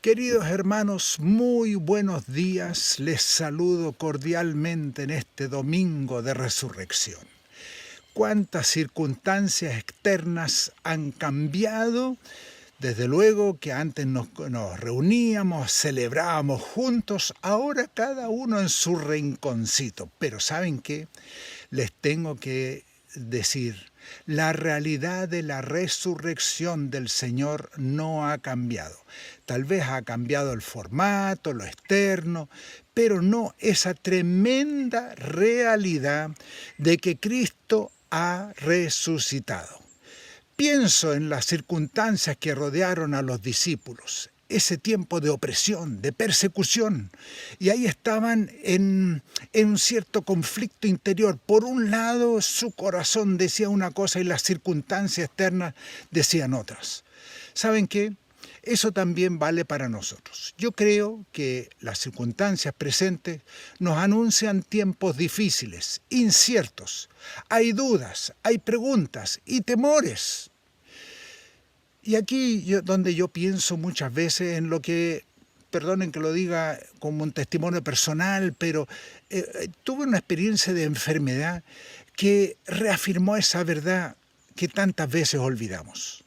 Queridos hermanos, muy buenos días. Les saludo cordialmente en este domingo de resurrección. Cuántas circunstancias externas han cambiado. Desde luego que antes nos reuníamos, celebrábamos juntos, ahora cada uno en su rinconcito. Pero ¿saben qué? Les tengo que decir, la realidad de la resurrección del Señor no ha cambiado. Tal vez ha cambiado el formato, lo externo, pero no esa tremenda realidad de que Cristo ha resucitado. Pienso en las circunstancias que rodearon a los discípulos, ese tiempo de opresión, de persecución, y ahí estaban en un cierto conflicto interior. Por un lado, su corazón decía una cosa y las circunstancias externas decían otras. ¿Saben qué? Eso también vale para nosotros. Yo creo que las circunstancias presentes nos anuncian tiempos difíciles, inciertos. Hay dudas, hay preguntas y temores. Y aquí donde yo pienso muchas veces en lo que, perdonen que lo diga como un testimonio personal, pero tuve una experiencia de enfermedad que reafirmó esa verdad que tantas veces olvidamos.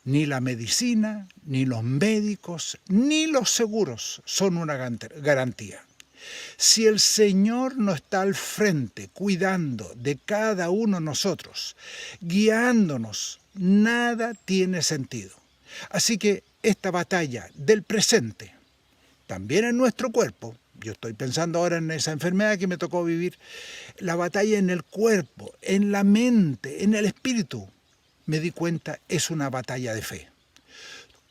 Ni la medicina, ni los médicos, ni los seguros son una garantía. Si el Señor no está al frente, cuidando de cada uno de nosotros, guiándonos, nada tiene sentido. Así que esta batalla del presente, también en nuestro cuerpo, yo estoy pensando ahora en esa enfermedad que me tocó vivir, la batalla en el cuerpo, en la mente, en el espíritu, me di cuenta, es una batalla de fe.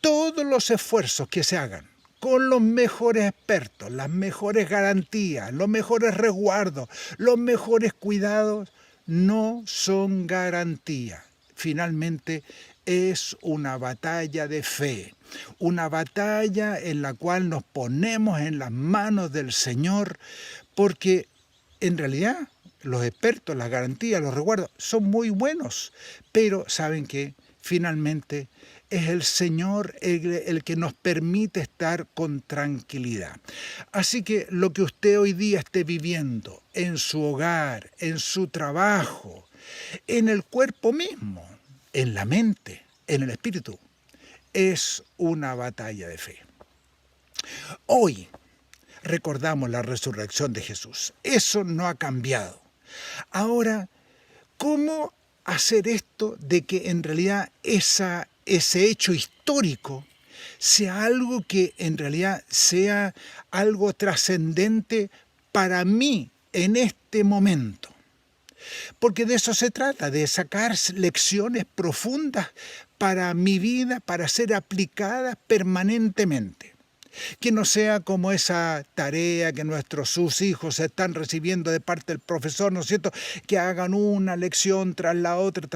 Todos los esfuerzos que se hagan con los mejores expertos, las mejores garantías, los mejores resguardos, los mejores cuidados, no son garantía. Finalmente es una batalla de fe, una batalla en la cual nos ponemos en las manos del Señor, porque en realidad los expertos, las garantías, los resguardos son muy buenos, pero ¿saben qué? Finalmente es el Señor el que nos permite estar con tranquilidad. Así que lo que usted hoy día esté viviendo en su hogar, en su trabajo, en el cuerpo mismo, en la mente, en el espíritu, es una batalla de fe. Hoy recordamos la resurrección de Jesús. Eso no ha cambiado. Ahora, ¿cómo hacer esto de que en realidad ese hecho histórico sea algo que en realidad sea algo trascendente para mí en este momento? Porque de eso se trata, de sacar lecciones profundas para mi vida, para ser aplicadas permanentemente. Que no sea como esa tarea que sus hijos están recibiendo de parte del profesor, ¿no es cierto? Que hagan una lección tras la otra,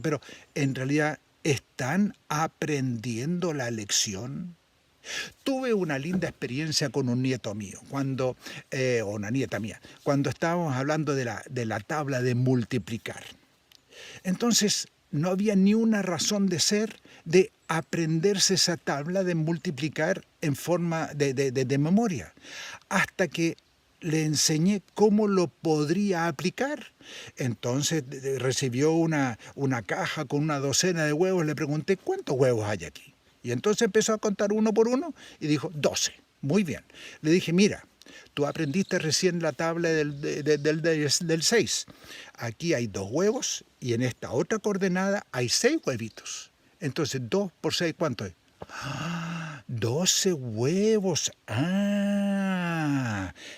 pero en realidad están aprendiendo la lección. Tuve una linda experiencia con un nieto mío, o una nieta mía, cuando estábamos hablando de la tabla de multiplicar. Entonces, no había ni una razón de ser de aprenderse esa tabla de multiplicar en forma de memoria, hasta que le enseñé cómo lo podría aplicar. Entonces recibió una caja con una docena de huevos, le pregunté, ¿cuántos huevos hay aquí? Y entonces empezó a contar uno por uno y dijo, 12. Muy bien. Le dije, mira, tú aprendiste recién la tabla del 6. Aquí hay 2 huevos y en esta otra coordenada hay 6 huevitos. Entonces 2 por 6, ¿cuánto es? 12 huevos.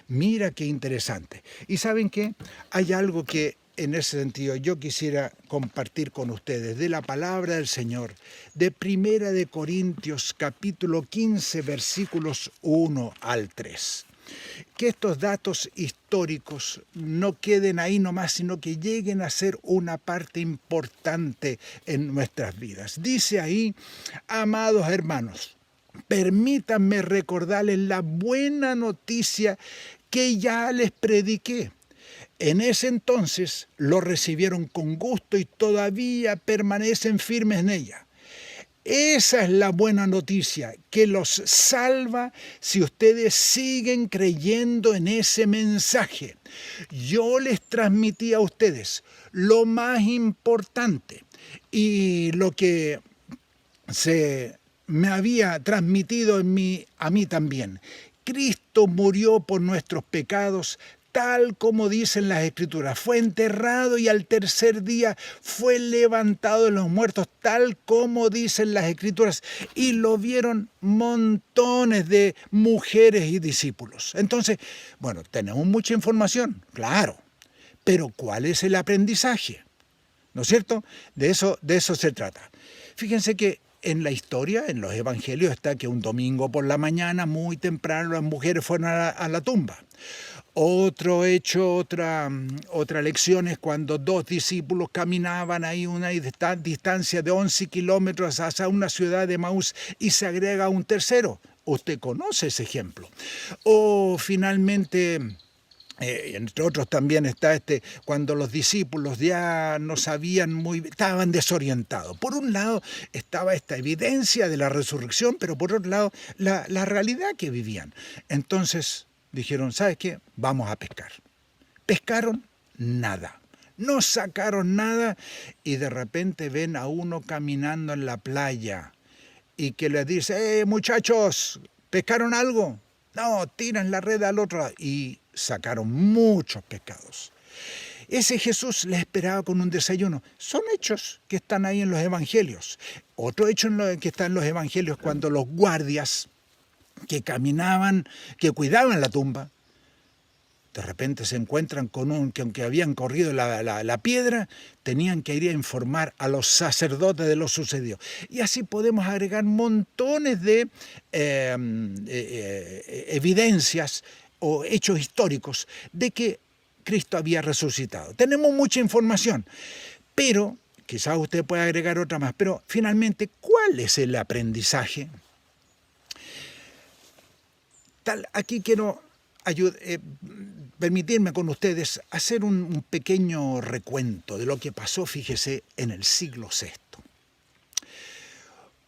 Mira qué interesante. ¿Y saben qué? Hay algo que en ese sentido yo quisiera compartir con ustedes de la palabra del Señor, de 1 de Corintios capítulo 15 versículos 1 al 3. Que estos datos históricos no queden ahí nomás, sino que lleguen a ser una parte importante en nuestras vidas. Dice ahí, amados hermanos, permítanme recordarles la buena noticia que ya les prediqué. En ese entonces lo recibieron con gusto y todavía permanecen firmes en ella. Esa es la buena noticia, que los salva si ustedes siguen creyendo en ese mensaje. Yo les transmití a ustedes lo más importante y lo que se me había transmitido a mí también. Cristo murió por nuestros pecados, tal como dicen las Escrituras. Fue enterrado y al tercer día fue levantado de los muertos, tal como dicen las Escrituras. Y lo vieron montones de mujeres y discípulos. Entonces, bueno, tenemos mucha información, claro. Pero ¿cuál es el aprendizaje? ¿No es cierto? De eso se trata. Fíjense que en la historia, en los evangelios, está que un domingo por la mañana, muy temprano, las mujeres fueron a la tumba. Otro hecho, otra lección es cuando dos discípulos caminaban ahí una distancia de 11 kilómetros hacia una ciudad de Emaús y se agrega un tercero. Usted conoce ese ejemplo. O finalmente, entre otros también está cuando los discípulos ya no sabían estaban desorientados. Por un lado estaba esta evidencia de la resurrección, pero por otro lado la realidad que vivían. Entonces dijeron, ¿sabes qué? Vamos a pescar. Pescaron nada. No sacaron nada y de repente ven a uno caminando en la playa y que les dice, muchachos, ¿pescaron algo? No, tiran la red al otro lado. Y sacaron muchos pescados. Ese Jesús les esperaba con un desayuno. Son hechos que están ahí en los evangelios. Otro hecho que está en los evangelios cuando los guardias que caminaban, que cuidaban la tumba, de repente se encuentran con que aunque habían corrido la piedra, tenían que ir a informar a los sacerdotes de lo sucedido. Y así podemos agregar montones de evidencias o hechos históricos de que Cristo había resucitado. Tenemos mucha información, pero quizás usted pueda agregar otra más. Pero finalmente, ¿cuál es el aprendizaje? Aquí quiero permitirme con ustedes hacer un pequeño recuento de lo que pasó, fíjese, en el siglo VI.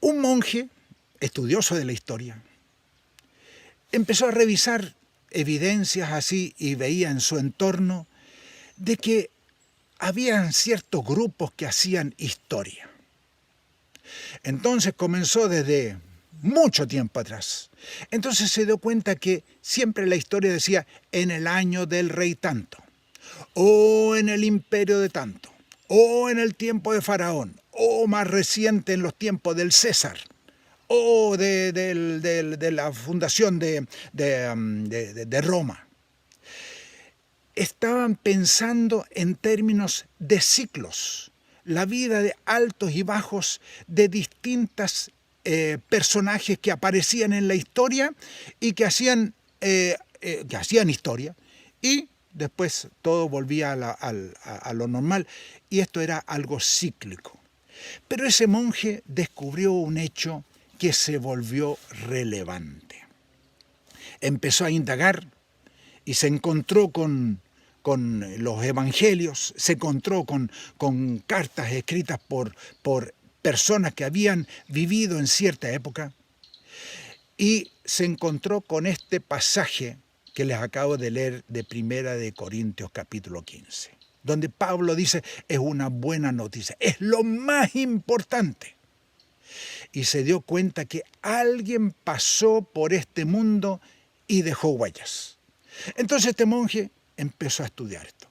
Un monje, estudioso de la historia, empezó a revisar evidencias así y veía en su entorno de que habían ciertos grupos que hacían historia. Entonces comenzó desde mucho tiempo atrás. Entonces se dio cuenta que siempre la historia decía en el año del rey tanto, o en el imperio de tanto, o en el tiempo de Faraón, o más reciente en los tiempos del César, o de la fundación de Roma. Estaban pensando en términos de ciclos, la vida de altos y bajos de distintas personajes que aparecían en la historia y que hacían historia, y después todo volvía a lo normal, y esto era algo cíclico. Pero ese monje descubrió un hecho que se volvió relevante. Empezó a indagar y se encontró con los evangelios, se encontró con cartas escritas por personas que habían vivido en cierta época, y se encontró con este pasaje que les acabo de leer de Primera de Corintios capítulo 15, donde Pablo dice, es una buena noticia, es lo más importante. Y se dio cuenta que alguien pasó por este mundo y dejó huellas. Entonces este monje empezó a estudiar esto.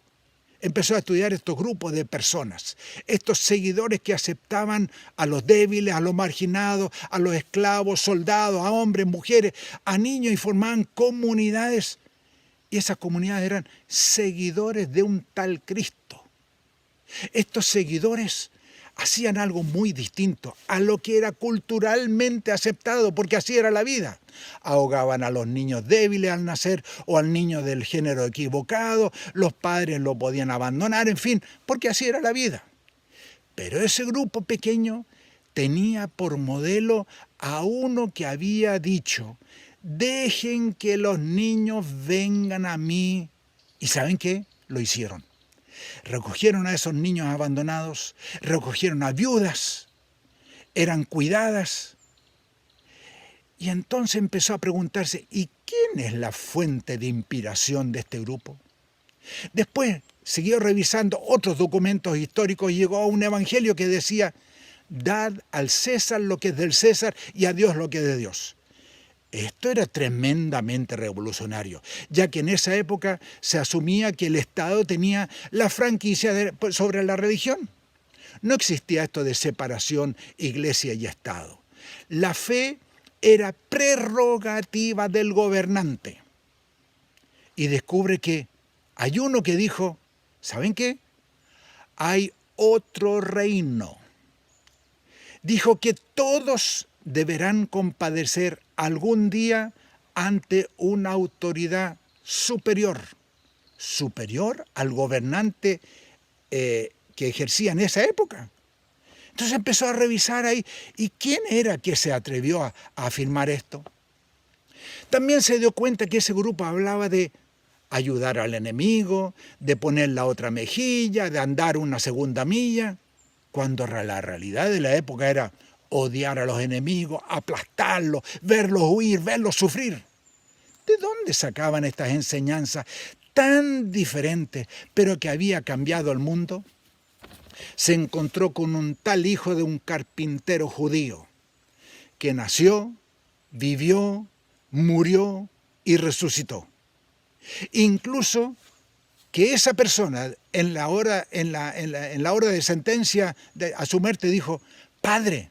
Empezó a estudiar estos grupos de personas, estos seguidores que aceptaban a los débiles, a los marginados, a los esclavos, soldados, a hombres, mujeres, a niños, y formaban comunidades. Y esas comunidades eran seguidores de un tal Cristo. Estos seguidores hacían algo muy distinto a lo que era culturalmente aceptado, porque así era la vida. Ahogaban a los niños débiles al nacer o al niño del género equivocado, los padres lo podían abandonar, en fin, porque así era la vida. Pero ese grupo pequeño tenía por modelo a uno que había dicho, dejen que los niños vengan a mí. ¿Y saben qué? Lo hicieron. Recogieron a esos niños abandonados, recogieron a viudas eran cuidadas. Y entonces empezó a preguntarse, ¿y quién es la fuente de inspiración de este grupo? Después siguió revisando otros documentos históricos y llegó a un evangelio que decía, dad al César lo que es del César y a Dios lo que es de Dios. Esto era tremendamente revolucionario, ya que en esa época se asumía que el Estado tenía la franquicia sobre la religión. No existía esto de separación iglesia y Estado. La fe era prerrogativa del gobernante. Y descubre que hay uno que dijo, ¿saben qué? Hay otro reino. Dijo que todos deberán compadecer algún día ante una autoridad superior al gobernante que ejercía en esa época. Entonces empezó a revisar ahí, ¿y quién era que se atrevió a afirmar esto? También se dio cuenta que ese grupo hablaba de ayudar al enemigo, de poner la otra mejilla, de andar una segunda milla, cuando la realidad de la época era odiar a los enemigos, aplastarlos, verlos huir, verlos sufrir. ¿De dónde sacaban estas enseñanzas tan diferentes, pero que había cambiado el mundo? Se encontró con un tal hijo de un carpintero judío, que nació, vivió, murió y resucitó. Incluso que esa persona en la hora de sentencia a su muerte dijo, Padre,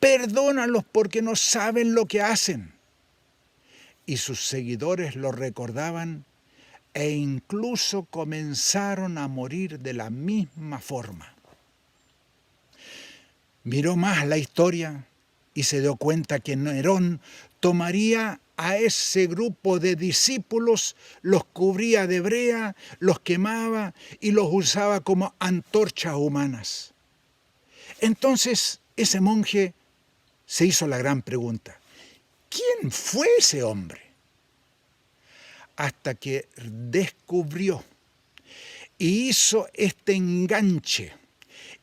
perdónalos porque no saben lo que hacen. Y sus seguidores lo recordaban e incluso comenzaron a morir de la misma forma. Miró más la historia y se dio cuenta que Nerón tomaría a ese grupo de discípulos, los cubría de brea, los quemaba y los usaba como antorchas humanas. Entonces ese monje se hizo la gran pregunta, ¿quién fue ese hombre? Hasta que descubrió y hizo este enganche,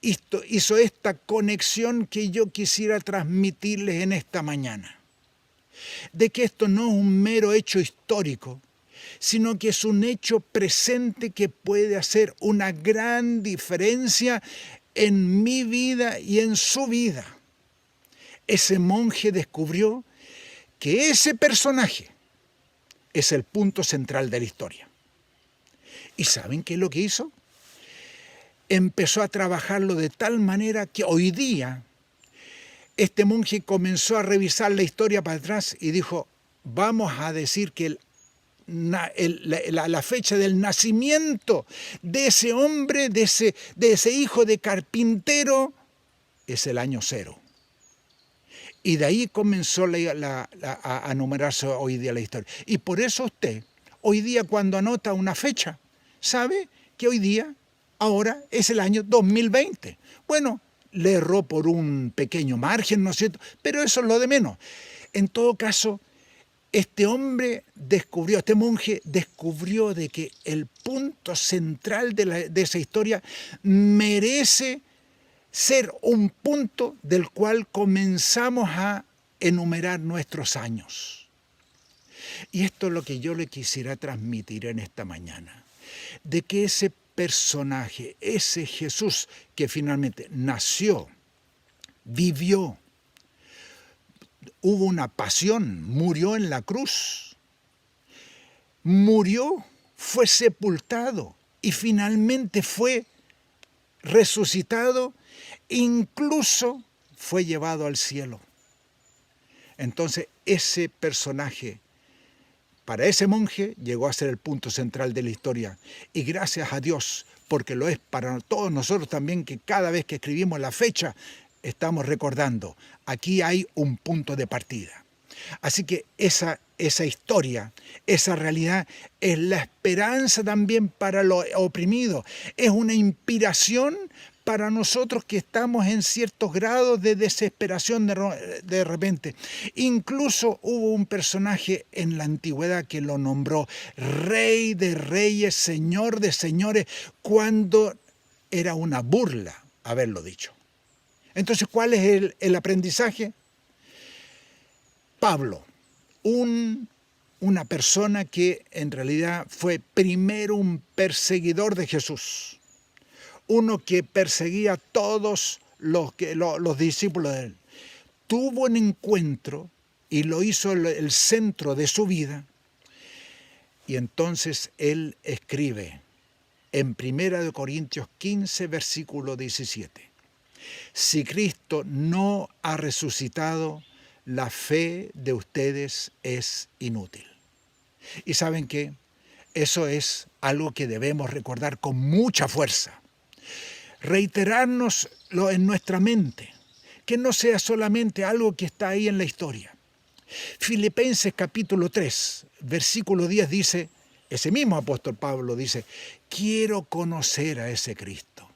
hizo esta conexión que yo quisiera transmitirles en esta mañana. De que esto no es un mero hecho histórico, sino que es un hecho presente que puede hacer una gran diferencia en mi vida y en su vida. Ese monje descubrió que ese personaje es el punto central de la historia. ¿Y saben qué es lo que hizo? Empezó a trabajarlo de tal manera que hoy día este monje comenzó a revisar la historia para atrás y dijo, vamos a decir que la fecha del nacimiento de ese hombre, de ese hijo de carpintero, es el año 0. Y de ahí comenzó a numerarse hoy día la historia. Y por eso usted, hoy día cuando anota una fecha, sabe que hoy día, ahora, es el año 2020. Bueno, le erró por un pequeño margen, ¿no es cierto? Pero eso es lo de menos. En todo caso, este monje descubrió de que el punto central de esa historia merece ser un punto del cual comenzamos a enumerar nuestros años. Y esto es lo que yo le quisiera transmitir en esta mañana, de que ese personaje, ese Jesús que finalmente nació, vivió, hubo una pasión, murió en la cruz, murió, fue sepultado y finalmente fue resucitado, incluso fue llevado al cielo. Entonces ese personaje, para ese monje, llegó a ser el punto central de la historia. Y gracias a Dios, porque lo es para todos nosotros también, que cada vez que escribimos la fecha, estamos recordando, aquí hay un punto de partida. Así que esa historia, esa realidad, es la esperanza también para los oprimidos. Es una inspiración para nosotros que estamos en ciertos grados de desesperación de repente. Incluso hubo un personaje en la antigüedad que lo nombró Rey de Reyes, Señor de Señores, cuando era una burla haberlo dicho. Entonces, ¿cuál es el aprendizaje? Pablo, una persona que en realidad fue primero un perseguidor de Jesús, uno que perseguía a todos los discípulos de él, tuvo un encuentro y lo hizo el centro de su vida, y entonces él escribe en 1 Corintios 15, versículo 17, si Cristo no ha resucitado, la fe de ustedes es inútil. ¿Y saben qué? Eso es algo que debemos recordar con mucha fuerza. Reiterárnoslo en nuestra mente, que no sea solamente algo que está ahí en la historia. Filipenses capítulo 3, versículo 10 dice, ese mismo apóstol Pablo dice, quiero conocer a ese Cristo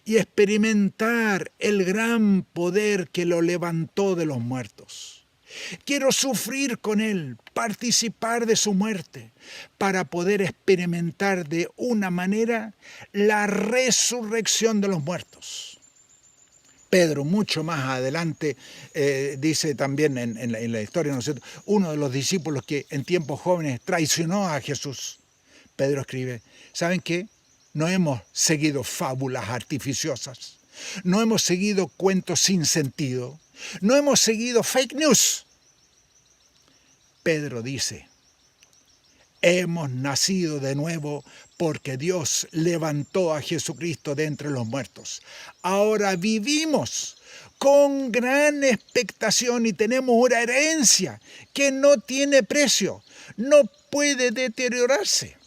y experimentar el gran poder que lo levantó de los muertos. Quiero sufrir con Él, participar de su muerte, para poder experimentar de una manera la resurrección de los muertos. Pedro, mucho más adelante, dice también en la historia, ¿no es cierto?, uno de los discípulos que en tiempos jóvenes traicionó a Jesús. Pedro escribe, ¿saben qué? No hemos seguido fábulas artificiosas, no hemos seguido cuentos sin sentido, no hemos seguido fake news. Pedro dice, hemos nacido de nuevo porque Dios levantó a Jesucristo de entre los muertos. Ahora vivimos con gran expectación y tenemos una herencia que no tiene precio, no puede deteriorarse.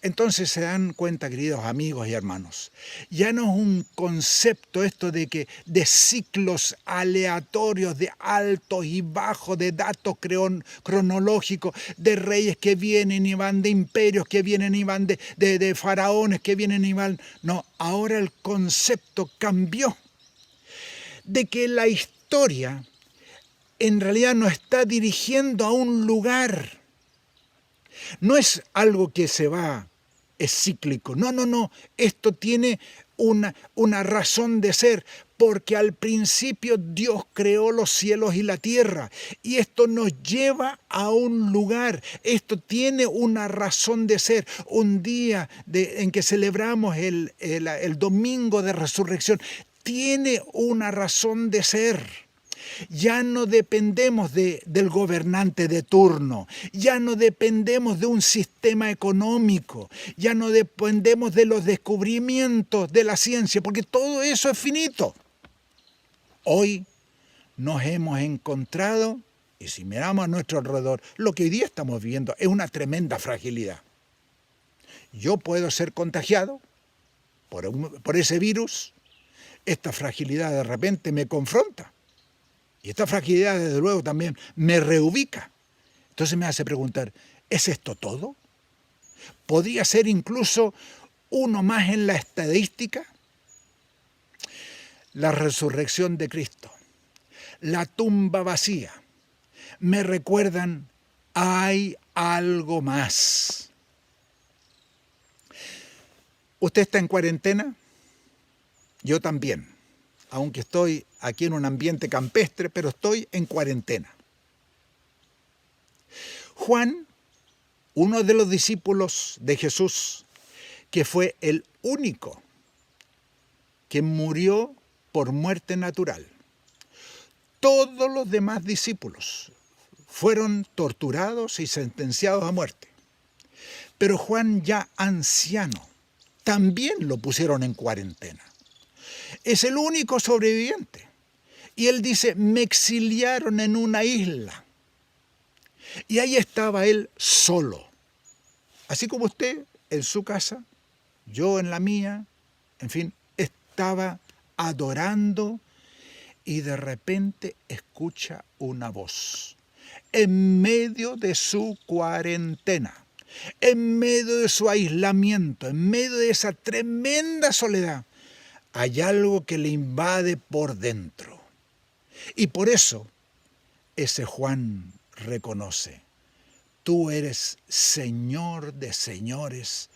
Entonces se dan cuenta, queridos amigos y hermanos, ya no es un concepto esto de ciclos aleatorios, de altos y bajos, de datos cronológicos, de reyes que vienen y van, de imperios que vienen y van, de faraones que vienen y van. No, ahora el concepto cambió, de que la historia en realidad nos está dirigiendo a un lugar. No es algo que es cíclico. No. Esto tiene una razón de ser, porque al principio Dios creó los cielos y la tierra, y esto nos lleva a un lugar. Esto tiene una razón de ser. Un día en que celebramos el domingo de resurrección, tiene una razón de ser. Ya no dependemos del gobernante de turno, ya no dependemos de un sistema económico, ya no dependemos de los descubrimientos de la ciencia, porque todo eso es finito. Hoy nos hemos encontrado, y si miramos a nuestro alrededor, lo que hoy día estamos viviendo es una tremenda fragilidad. Yo puedo ser contagiado por ese virus, esta fragilidad de repente me confronta. Y esta fragilidad, desde luego, también me reubica. Entonces me hace preguntar, ¿es esto todo? ¿Podría ser incluso uno más en la estadística? La resurrección de Cristo, la tumba vacía, me recuerdan, hay algo más. ¿Usted está en cuarentena? Yo también. Aunque estoy aquí en un ambiente campestre, pero estoy en cuarentena. Juan, uno de los discípulos de Jesús, que fue el único que murió por muerte natural. Todos los demás discípulos fueron torturados y sentenciados a muerte. Pero Juan, ya anciano, también lo pusieron en cuarentena. Es el único sobreviviente. Y él dice, me exiliaron en una isla. Y ahí estaba él solo. Así como usted en su casa, yo en la mía, en fin, estaba adorando y de repente escucha una voz. En medio de su cuarentena, en medio de su aislamiento, en medio de esa tremenda soledad, hay algo que le invade por dentro. Y por eso ese Juan reconoce, tú eres Señor de señores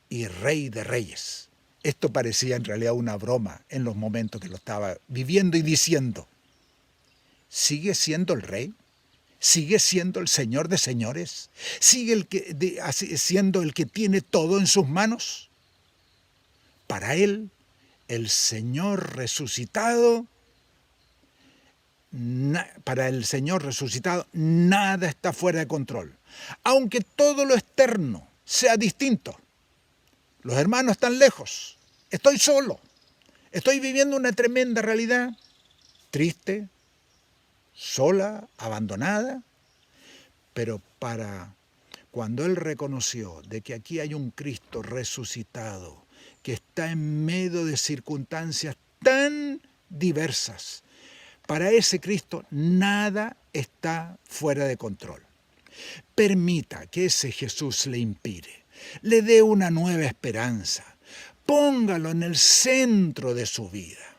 y Rey de reyes. Esto parecía en realidad una broma en los momentos que lo estaba viviendo y diciendo, ¿sigue siendo el rey? ¿Sigue siendo el Señor de señores? ¿Sigue siendo el que tiene todo en sus manos? Para él, el Señor resucitado, para el Señor resucitado, nada está fuera de control. Aunque todo lo externo sea distinto. Los hermanos están lejos. Estoy solo. Estoy viviendo una tremenda realidad. Triste, sola, abandonada. Pero cuando él reconoció de que aquí hay un Cristo resucitado, que está en medio de circunstancias tan diversas, para ese Cristo nada está fuera de control. Permita que ese Jesús le inspire, le dé una nueva esperanza, póngalo en el centro de su vida.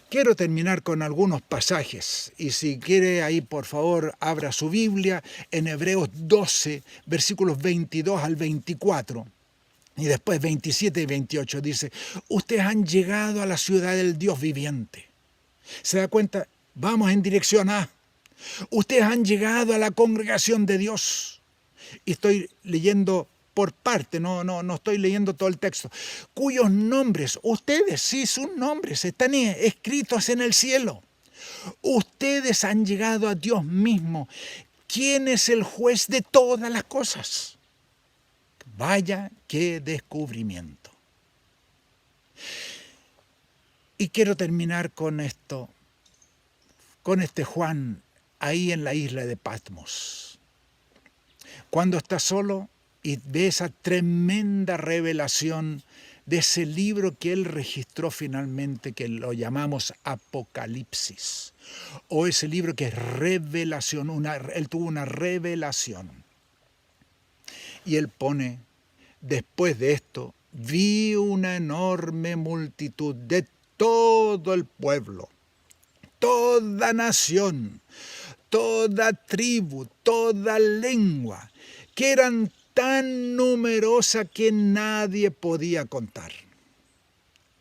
Quiero terminar con algunos pasajes y si quiere ahí por favor abra su Biblia en Hebreos 12, versículos 22 al 24 y después 27 y 28 dice, ustedes han llegado a la ciudad del Dios viviente. ¿Se da cuenta? Vamos en dirección A. Ustedes han llegado a la congregación de Dios. Y estoy leyendo por parte, no estoy leyendo todo el texto. Cuyos nombres, ustedes, sí, sus nombres están escritos en el cielo. Ustedes han llegado a Dios mismo, quien es el juez de todas las cosas. Vaya qué descubrimiento. Y quiero terminar con esto, con este Juan ahí en la isla de Patmos. Cuando está solo y ve esa tremenda revelación de ese libro que él registró finalmente, que lo llamamos Apocalipsis, o ese libro que es revelación, él tuvo una revelación. Y él pone, después de esto, vi una enorme multitud de todo el pueblo, toda nación, toda tribu, toda lengua, que eran tan numerosa que nadie podía contar.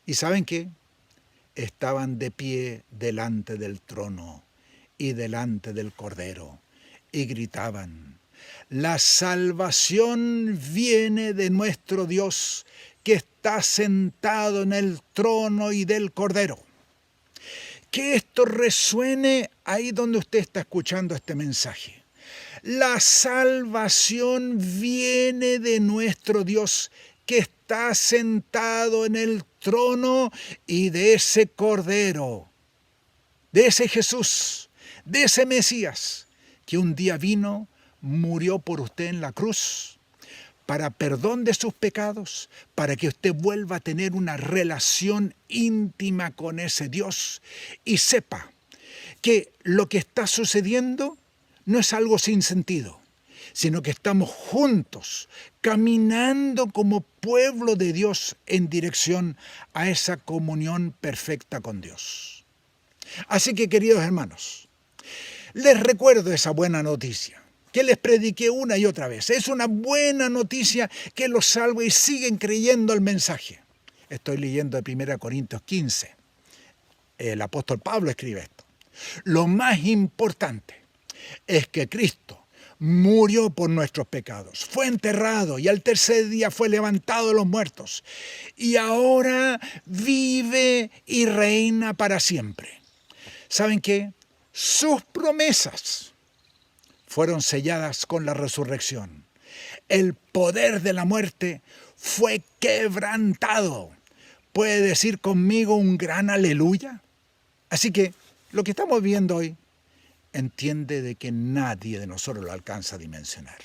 ¿Y saben qué? Estaban de pie delante del trono y delante del Cordero y gritaban, la salvación viene de nuestro Dios que está sentado en el trono y del Cordero. Que esto resuene ahí donde usted está escuchando este mensaje. La salvación viene de nuestro Dios que está sentado en el trono y de ese Cordero, de ese Jesús, de ese Mesías, que un día vino, murió por usted en la cruz, para perdón de sus pecados, para que usted vuelva a tener una relación íntima con ese Dios y sepa que lo que está sucediendo no es algo sin sentido, sino que estamos juntos, caminando como pueblo de Dios en dirección a esa comunión perfecta con Dios. Así que, queridos hermanos, les recuerdo esa buena noticia que les prediqué una y otra vez. Es una buena noticia que los salva y siguen creyendo el mensaje. Estoy leyendo de 1 Corintios 15. El apóstol Pablo escribe esto. Lo más importante es que Cristo murió por nuestros pecados, fue enterrado y al tercer día fue levantado de los muertos. Y ahora vive y reina para siempre. ¿Saben qué? Sus promesas fueron selladas con la resurrección. El poder de la muerte fue quebrantado. ¿Puede decir conmigo un gran aleluya? Así que lo que estamos viendo hoy, entiende de que nadie de nosotros lo alcanza a dimensionar.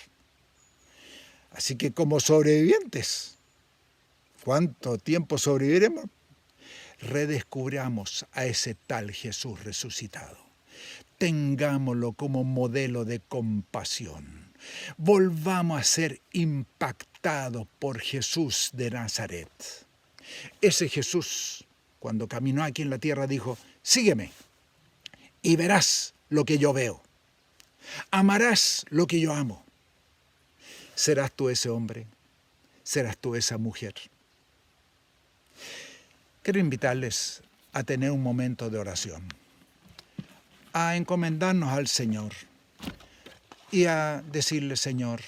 Así que como sobrevivientes, ¿cuánto tiempo sobreviviremos? Redescubramos a ese tal Jesús resucitado. Tengámoslo como modelo de compasión. Volvamos a ser impactados por Jesús de Nazaret. Ese Jesús, cuando caminó aquí en la tierra, dijo, sígueme y verás lo que yo veo. Amarás lo que yo amo. ¿Serás tú ese hombre? ¿Serás tú esa mujer? quiero invitarles a tener un momento de oración, a encomendarnos al Señor y a decirle: Señor,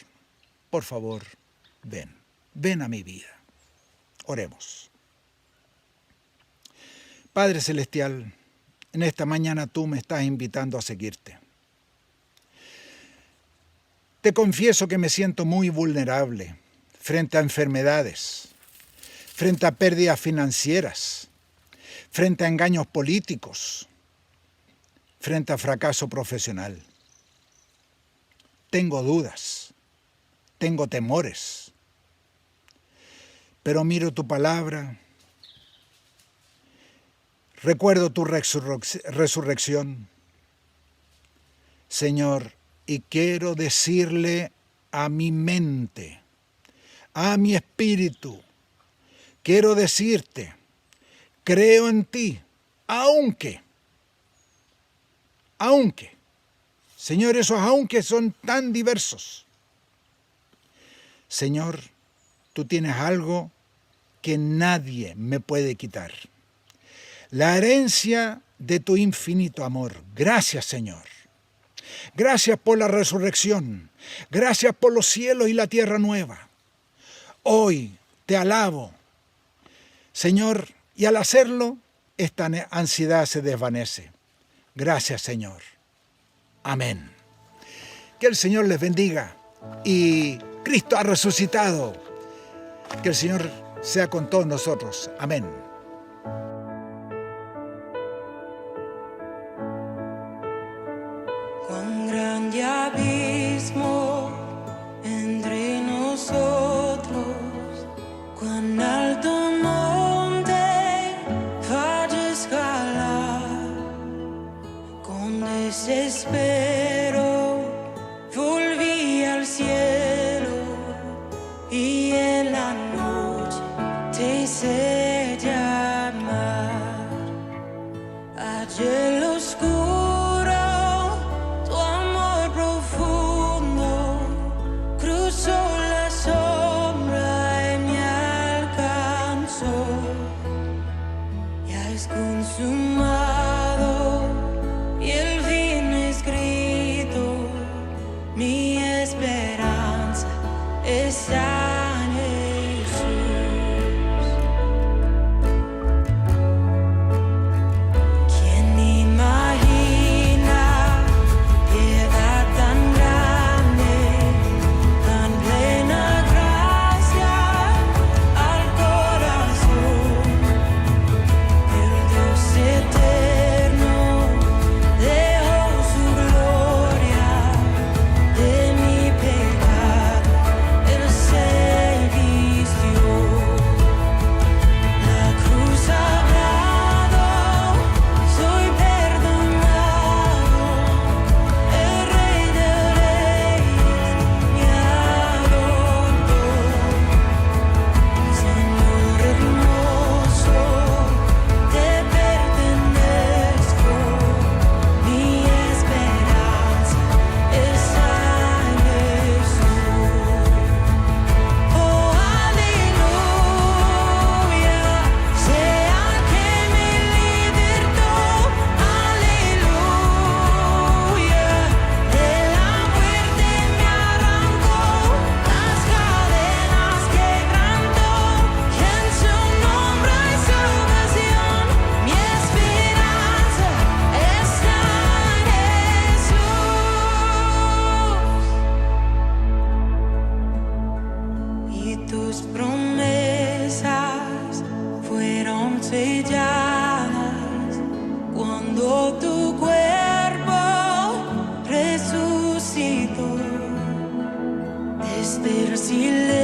por favor, ven a mi vida. Oremos. Padre Celestial, en esta mañana tú me estás invitando a seguirte. Te confieso que me siento muy vulnerable frente a enfermedades, frente a pérdidas financieras, frente a engaños políticos, frente a fracaso profesional. Tengo dudas, tengo temores, pero miro tu palabra, recuerdo tu resurrección, Señor, y quiero decirle a mi mente, a mi espíritu, quiero decirte: creo en ti, aunque, Señor, esos aunque son tan diversos. Señor, tú tienes algo que nadie me puede quitar: la herencia de tu infinito amor. Gracias, Señor. Gracias por la resurrección. Gracias por los cielos y la tierra nueva. Hoy te alabo, Señor, y al hacerlo, esta ansiedad se desvanece. Gracias, Señor. Amén. Que el Señor les bendiga y Cristo ha resucitado. Que el Señor sea con todos nosotros. Amén. Cuán grande abismo entre nosotros, cuán alto monte falla escalar, con desespero volví al cielo y en la noche te hice llamar. Allá en lo oscuro tu amor profundo cruzó la sombra y me alcanzó. Ya es consumado y el fin escrito, mi esperanza está en Jesús. ¿Quién imagina piedad tan grande, tan plena gracia al corazón? El Dios eterno dejó su gloria, de mi pecado Él se vistió. La cruz sagrado, soy perdonado, el Rey de Reyes me adoró. Señor hermoso, te pertenezco, mi esperanza está en Jesús. Oh, aleluya, sea que me libertó, aleluya, de la muerte me arrancó, las cadenas quebrantó, y en su nombre y salvación, mi esperanza está en Jesús. Y tus promesas fueron selladas cuando tu cuerpo resucitó. Desde el silencio